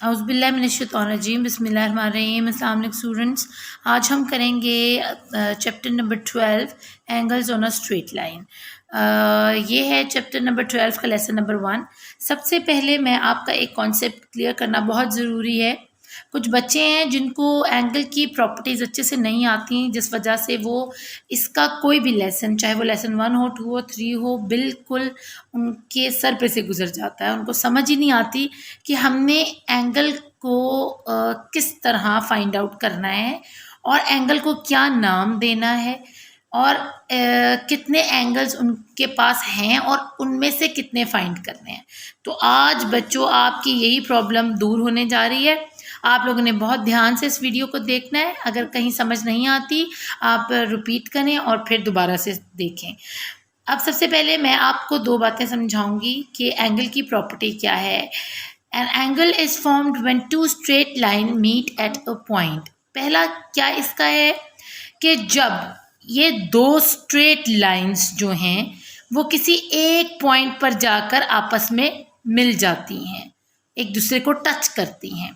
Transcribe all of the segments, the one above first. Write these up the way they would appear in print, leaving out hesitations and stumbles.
औज़ुबिल्लाहिमिनश्शैतानिर्रजीम बिस्मिल्लाहिर्रहमानिर्रहीम। अस्सलाम वालेकुम स्टूडेंट्स, आज हम करेंगे chapter number 12 angles on a straight line. ये है चैप्टर नंबर 12 का लेसन नंबर 1। सबसे पहले मैं आपका एक कॉन्सेप्ट क्लियर करना बहुत ज़रूरी है। कुछ बच्चे हैं जिनको एंगल की प्रॉपर्टीज़ अच्छे से नहीं आती, जिस वजह से वो इसका कोई भी लेसन, चाहे वो लेसन 1 हो, 2 हो, 3 हो, बिल्कुल उनके सर पे से गुजर जाता है। उनको समझ ही नहीं आती कि हमने एंगल को किस तरह फाइंड आउट करना है और एंगल को क्या नाम देना है और कितने एंगल्स उनके पास हैं और उनमें से कितने फाइंड करने हैं। तो आज बच्चों आपकी यही प्रॉब्लम दूर होने जा रही है। आप लोगों ने बहुत ध्यान से इस वीडियो को देखना है। अगर कहीं समझ नहीं आती आप रिपीट करें और फिर दोबारा से देखें। अब सबसे पहले मैं आपको दो बातें समझाऊंगी कि एंगल की प्रॉपर्टी क्या है। An angle is formed when two straight line meet at a point. पहला क्या इसका है कि जब ये दो स्ट्रेट लाइंस जो हैं वो किसी एक पॉइंट पर जाकर आपस में मिल जाती हैं, एक दूसरे को टच करती हैं।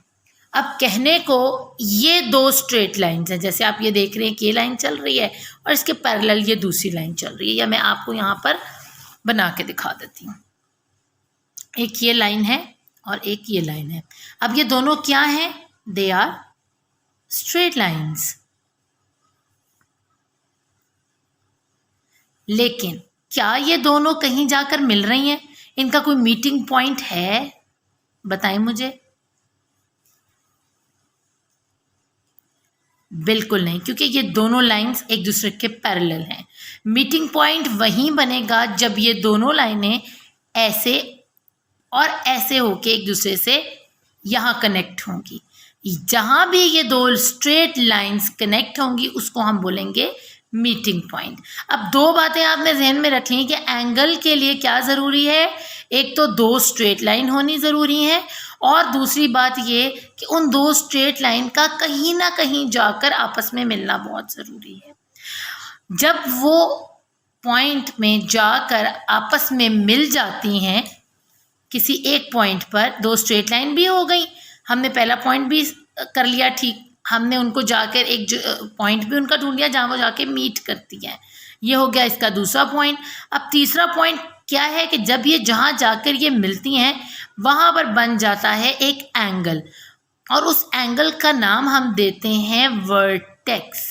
अब कहने को ये दो स्ट्रेट लाइंस हैं, जैसे आप ये देख रहे हैं कि ये लाइन चल रही है और इसके पैरेलल ये दूसरी लाइन चल रही है, या मैं आपको यहाँ पर बना के दिखा देती हूँ। एक ये लाइन है और एक ये लाइन है। अब ये दोनों क्या हैं? They are straight lines. लेकिन क्या ये दोनों कहीं जाकर मिल रही हैं? इनका कोई मीटिंग पॉइंट है? बताएं मुझे। बिल्कुल नहीं, क्योंकि ये दोनों लाइंस एक दूसरे के पैरेलल हैं। मीटिंग पॉइंट वहीं बनेगा जब ये दोनों लाइनें ऐसे और ऐसे होके एक दूसरे से यहाँ कनेक्ट होंगी। जहाँ भी ये दो स्ट्रेट लाइंस कनेक्ट होंगी उसको हम बोलेंगे मीटिंग पॉइंट। अब दो बातें आपने जहन में रखी कि एंगल के लिए क्या ज़रूरी है। एक तो दो स्ट्रेट लाइन होनी ज़रूरी है और दूसरी बात ये कि उन दो स्ट्रेट लाइन का कहीं ना कहीं जाकर आपस में मिलना बहुत ज़रूरी है। जब वो पॉइंट में जाकर आपस में मिल जाती हैं किसी एक पॉइंट पर, दो स्ट्रेट लाइन भी हो गई, हमने पहला पॉइंट भी कर लिया ठीक, हमने उनको जाकर एक पॉइंट भी उनका ढूंढ लिया जहाँ वो जाके मीट करती है, ये हो गया इसका दूसरा पॉइंट। अब तीसरा पॉइंट क्या है कि जब ये जहाँ जाकर ये मिलती हैं वहाँ पर बन जाता है एक एंगल, और उस एंगल का नाम हम देते हैं वर्टेक्स।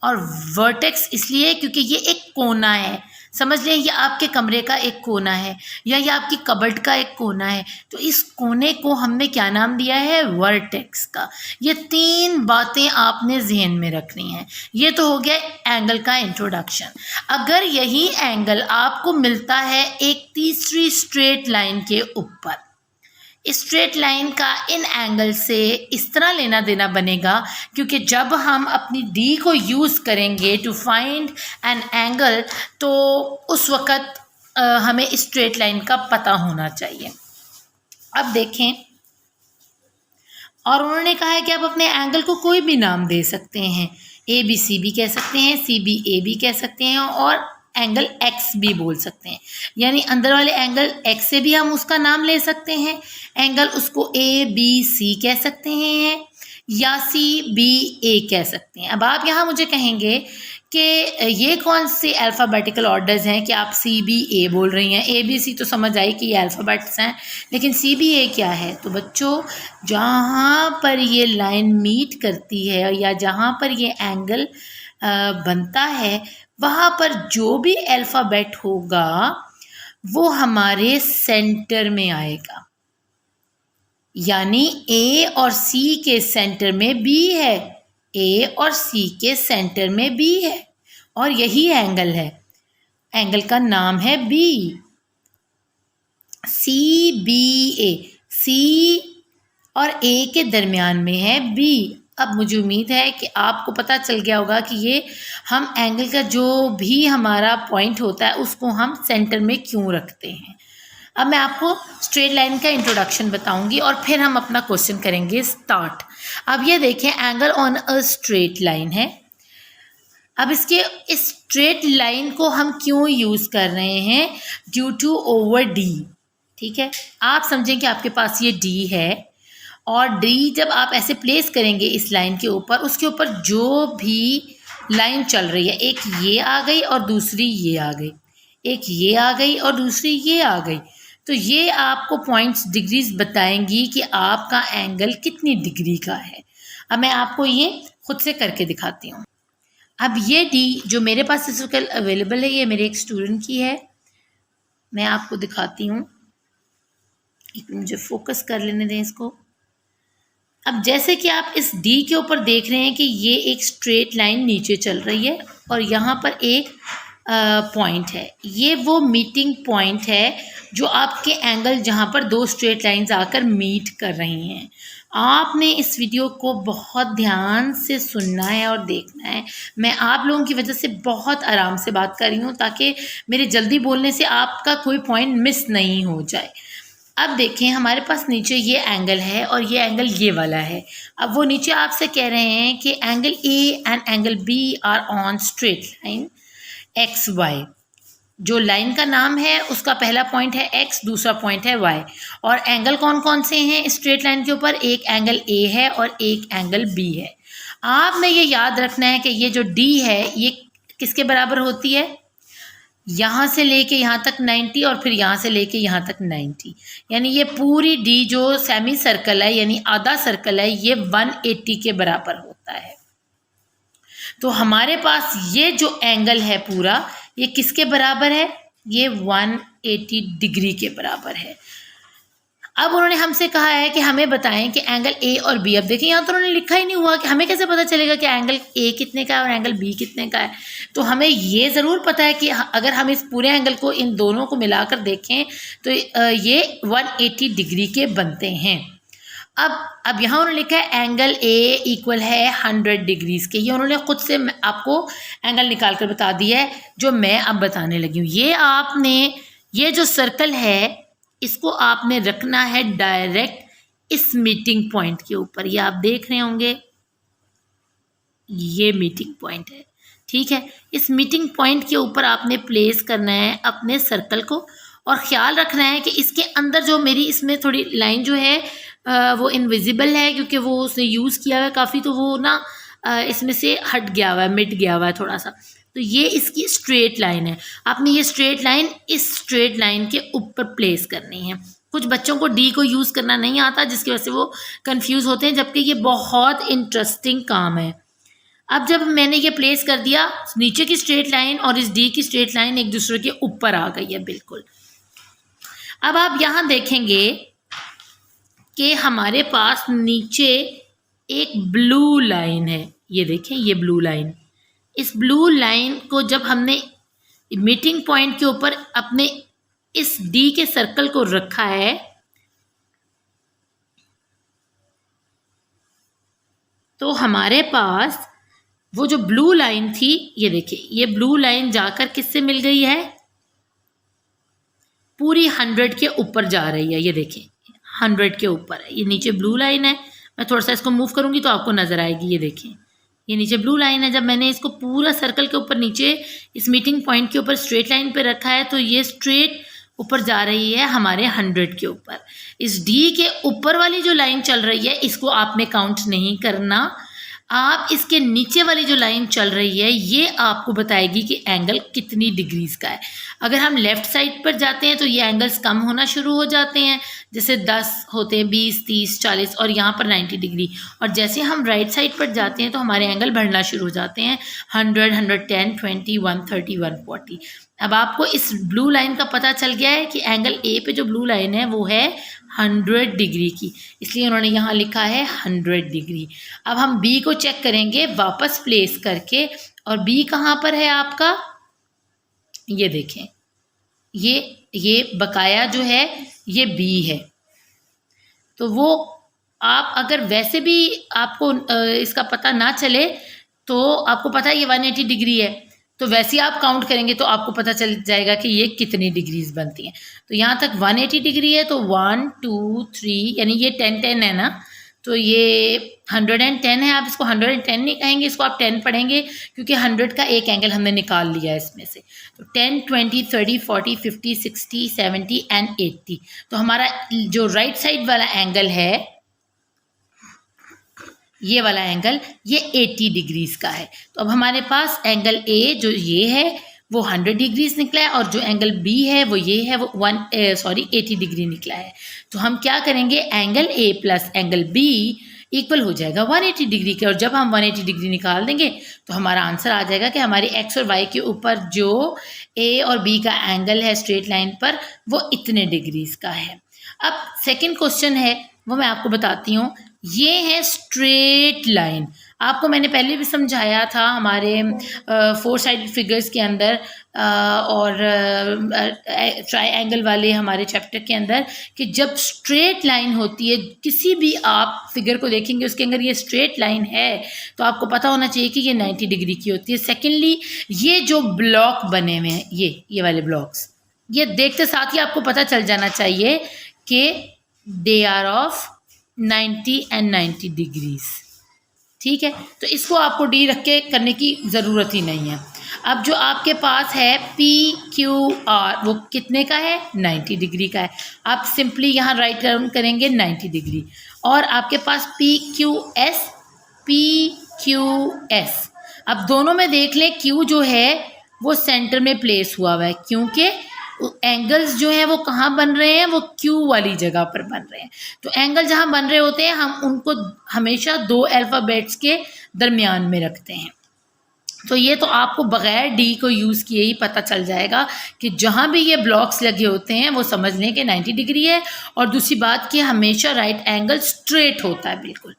और वर्टेक्स इसलिए क्योंकि ये एक कोना है। समझ लें ये आपके कमरे का एक कोना है या ये आपकी कबर्ड का एक कोना है, तो इस कोने को हमने क्या नाम दिया है? वर्टेक्स का। ये तीन बातें आपने जहन में रखनी है। ये तो हो गया एंगल का इंट्रोडक्शन। अगर यही एंगल आपको मिलता है एक तीसरी स्ट्रेट लाइन के ऊपर, स्ट्रेट लाइन का इन एंगल से इस तरह लेना देना बनेगा, क्योंकि जब हम अपनी डी को यूज़ करेंगे टू फाइंड एन एंगल तो उस वक़्त हमें स्ट्रेट लाइन का पता होना चाहिए। अब देखें, और उन्होंने कहा है कि आप अपने एंगल को कोई भी नाम दे सकते हैं। ए बी सी भी कह सकते हैं, सी बी ए भी कह सकते हैं और एंगल एक्स भी बोल सकते हैं। यानी अंदर वाले एंगल एक्स से भी हम उसका नाम ले सकते हैं। एंगल उसको ए बी सी कह सकते हैं या सी बी ए कह सकते हैं। अब आप यहाँ मुझे कहेंगे कि ये कौन से अल्फ़ाबेटिकल ऑर्डर्स हैं कि आप सी बी ए बोल रही हैं। ए बी सी तो समझ आई कि ये अल्फ़ाबेट्स हैं, लेकिन सी बी ए क्या है? तो बच्चों, जहाँ पर ये लाइन मीट करती है या जहाँ पर ये एंगल बनता है वहाँ पर जो भी अल्फ़ाबेट होगा वो हमारे सेंटर में आएगा। यानी ए और सी के सेंटर में बी है, ए और सी के सेंटर में बी है, और यही एंगल है। एंगल का नाम है बी, सी बी ए। सी और ए के दरमियान में है बी। अब मुझे उम्मीद है कि आपको पता चल गया होगा कि ये हम एंगल का जो भी हमारा पॉइंट होता है उसको हम सेंटर में क्यों रखते हैं। अब मैं आपको स्ट्रेट लाइन का इंट्रोडक्शन बताऊंगी और फिर हम अपना क्वेश्चन करेंगे स्टार्ट। अब ये देखें, angle on a straight line है। अब इसके इस स्ट्रेट लाइन को हम क्यों यूज़ कर रहे हैं? Due to over D. ठीक है, आप समझें कि आपके पास ये डी है और डी जब आप ऐसे प्लेस करेंगे इस लाइन के ऊपर, उसके ऊपर जो भी लाइन चल रही है, एक ये आ गई और दूसरी ये आ गई, एक ये आ गई और दूसरी ये आ गई, तो ये आपको पॉइंट्स डिग्रीज बताएंगी कि आपका एंगल कितनी डिग्री का है। अब मैं आपको ये खुद से करके दिखाती हूँ। अब ये डी जो मेरे पास इस वक्त अवेलेबल है, ये मेरे एक स्टूडेंट की है, मैं आपको दिखाती हूँ। एक मुझे फोकस कर लेने दें इसको। अब जैसे कि आप इस डी के ऊपर देख रहे हैं कि ये एक स्ट्रेट लाइन नीचे चल रही है और यहाँ पर एक पॉइंट है, ये वो मीटिंग पॉइंट है जो आपके एंगल जहाँ पर दो स्ट्रेट लाइंस आकर मीट कर रही हैं। आपने इस वीडियो को बहुत ध्यान से सुनना है और देखना है। मैं आप लोगों की वजह से बहुत आराम से बात कर रही हूँ ताकि मेरे जल्दी बोलने से आपका कोई पॉइंट मिस नहीं हो जाए। अब देखें, हमारे पास नीचे ये एंगल है और ये एंगल ये वाला है। अब वो नीचे आपसे कह रहे हैं कि angle A and angle B are on straight line X Y. जो लाइन का नाम है उसका पहला पॉइंट है एक्स, दूसरा पॉइंट है वाई। और एंगल कौन कौन से हैं स्ट्रेट लाइन के ऊपर? एक एंगल ए है और एक एंगल बी है। आपने ये याद रखना है कि ये जो डी है ये किसके बराबर होती है? यहाँ से लेके यहाँ तक 90 और फिर यहाँ से लेके यहाँ तक 90, यानी ये पूरी डी जो सेमी सर्कल है यानी आधा सर्कल है, ये 180 के बराबर होता है। तो हमारे पास ये जो एंगल है पूरा, ये किसके बराबर है? ये 180 डिग्री के बराबर है। अब उन्होंने हमसे कहा है कि हमें बताएं कि एंगल ए और बी। अब देखिए यहाँ तो उन्होंने लिखा ही नहीं हुआ कि हमें कैसे पता चलेगा कि एंगल ए कितने का है और एंगल बी कितने का है। तो हमें ये ज़रूर पता है कि अगर हम इस पूरे एंगल को इन दोनों को मिलाकर देखें तो ये 180 डिग्री के बनते हैं। अब यहाँ उन्होंने लिखा है एंगल ए इक्वल है 100 डिग्रीज़ के। ये उन्होंने खुद से आपको एंगल निकाल कर बता दिया है जो मैं अब बताने लगी हूँ। ये आपने ये जो सर्कल है इसको आपने रखना है डायरेक्ट इस मीटिंग पॉइंट के ऊपर। ये आप देख रहे होंगे ये मीटिंग पॉइंट है, ठीक है। इस मीटिंग पॉइंट के ऊपर आपने प्लेस करना है अपने सर्कल को और ख्याल रखना है कि इसके अंदर जो मेरी इसमें थोड़ी लाइन जो है वो इनविजिबल है क्योंकि वो उसने यूज़ किया हुआ है काफ़ी, तो वो ना इसमें से हट गया हुआ है, मिट गया हुआ है थोड़ा सा। तो ये इसकी स्ट्रेट लाइन है। आपने ये स्ट्रेट लाइन इस स्ट्रेट लाइन के ऊपर प्लेस करनी है। कुछ बच्चों को डी को यूज़ करना नहीं आता जिसकी वजह से वो कंफ्यूज होते हैं, जबकि ये बहुत इंटरेस्टिंग काम है। अब जब मैंने ये प्लेस कर दिया, नीचे की स्ट्रेट लाइन और इस डी की स्ट्रेट लाइन एक दूसरे के ऊपर आ गई है बिल्कुल। अब आप यहाँ देखेंगे कि हमारे पास नीचे एक ब्लू लाइन है। ये देखें, ये ब्लू लाइन, इस ब्लू लाइन को जब हमने मीटिंग पॉइंट के ऊपर अपने इस डी के सर्कल को रखा है तो हमारे पास वो जो ब्लू लाइन थी, ये देखिए ये ब्लू लाइन जाकर किससे मिल गई है? पूरी 100 के ऊपर जा रही है। ये देखिए 100 के ऊपर है, ये नीचे ब्लू लाइन है। मैं थोड़ा सा इसको मूव करूंगी तो आपको नजर आएगी। ये देखिए ये नीचे ब्लू लाइन है। जब मैंने इसको पूरा सर्कल के ऊपर नीचे इस मीटिंग पॉइंट के ऊपर स्ट्रेट लाइन पे रखा है तो ये स्ट्रेट ऊपर जा रही है हमारे 100 के ऊपर। इस डी के ऊपर वाली जो लाइन चल रही है इसको आपने काउंट नहीं करना। आप इसके नीचे वाली जो लाइन चल रही है ये आपको बताएगी कि एंगल कितनी डिग्रीज का है। अगर हम लेफ़्ट साइड पर जाते हैं तो ये एंगल्स कम होना शुरू हो जाते हैं, जैसे 10 होते हैं, 20, 30, 40 और यहाँ पर 90 डिग्री। और जैसे हम राइट साइड पर जाते हैं तो हमारे एंगल बढ़ना शुरू हो जाते हैं, 100, 110, 20, 130, 140। अब आपको इस ब्लू लाइन का पता चल गया है कि एंगल ए पे जो ब्लू लाइन है वो है 100 डिग्री की, इसलिए उन्होंने यहाँ लिखा है 100 डिग्री। अब हम बी को चेक करेंगे वापस प्लेस करके, और बी कहाँ पर है आपका? ये देखें, ये बकाया जो है ये बी है। तो वो आप अगर वैसे भी आपको इसका पता ना चले तो आपको पता है ये 180 डिग्री है, तो वैसे ही आप काउंट करेंगे तो आपको पता चल जाएगा कि ये कितनी डिग्रीज बनती हैं। तो यहाँ तक 180 डिग्री है तो 1, 2, 3 यानी ये 10, 10 है ना, तो ये 110 है। आप इसको 110 नहीं कहेंगे, इसको आप 10 पढ़ेंगे क्योंकि 100 का एक एंगल हमने निकाल लिया है इसमें से। तो 10, 20, 30, 40, 50, 60, 70 एंड 80। तो हमारा जो राइट साइड वाला एंगल है ये वाला एंगल ये 80 डिग्रीज का है। तो अब हमारे पास एंगल ए जो ये है वो 100 डिग्रीज निकला है और जो एंगल बी है वो ये है वो 80 डिग्री निकला है। तो हम क्या करेंगे, angle A plus angle B equal हो जाएगा 180 डिग्री के, और जब हम 180 डिग्री निकाल देंगे तो हमारा आंसर आ जाएगा कि हमारी एक्स और वाई के ऊपर जो ए और बी का एंगल है स्ट्रेट लाइन पर वो इतने डिग्रीज का है। अब सेकंड क्वेश्चन है वो मैं आपको बताती हूँ। ये है स्ट्रेट लाइन, आपको मैंने पहले भी समझाया था हमारे 4 साइडेड फिगर्स के अंदर और ट्रायंगल वाले हमारे चैप्टर के अंदर कि जब स्ट्रेट लाइन होती है, किसी भी आप फिगर को देखेंगे उसके अंदर ये स्ट्रेट लाइन है तो आपको पता होना चाहिए कि ये 90 डिग्री की होती है। सेकेंडली ये जो ब्लॉक बने हुए हैं ये वाले ब्लॉक्स, ये देखते साथ ही आपको पता चल जाना चाहिए कि they are of 90 and 90 degrees. ठीक है, तो इसको आपको डी रख के करने की ज़रूरत ही नहीं है। अब जो आपके पास है पी क्यू आर वो कितने का है, 90 डिग्री का है। आप सिंपली यहाँ राइट डाउन करेंगे 90 डिग्री। और आपके पास पी क्यू एस, अब दोनों में देख लें क्यू जो है वो सेंटर में प्लेस हुआ हुआ है क्योंकि एंगल्स जो हैं वो कहाँ बन रहे हैं, वो क्यू वाली जगह पर बन रहे हैं। तो एंगल जहाँ बन रहे होते हैं हम उनको हमेशा 2 अल्फ़ाबेट्स के दरमियान में रखते हैं। तो ये तो आपको बग़ैर डी को यूज़ किए ही पता चल जाएगा कि जहाँ भी ये ब्लॉक्स लगे होते हैं वो समझ लें कि 90 डिग्री है। और दूसरी बात कि हमेशा राइट एंगल स्ट्रेट होता है, बिल्कुल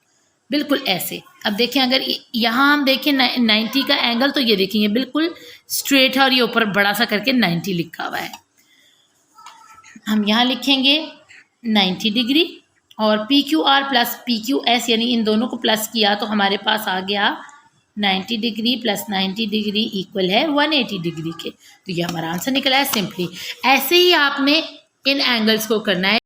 बिल्कुल ऐसे। अब देखें अगर यहाँ हम देखें 90 का एंगल तो ये देखें ये बिल्कुल स्ट्रेट है और ये ऊपर बड़ा सा करके 90 लिखा हुआ है। हम यहाँ लिखेंगे 90 डिग्री और P Q R plus P Q S यानी इन दोनों को प्लस किया तो हमारे पास आ गया 90 डिग्री प्लस 90 डिग्री इक्वल है 180 डिग्री के। तो ये हमारा आंसर निकला है सिंपली। ऐसे ही आपने इन एंगल्स को करना है।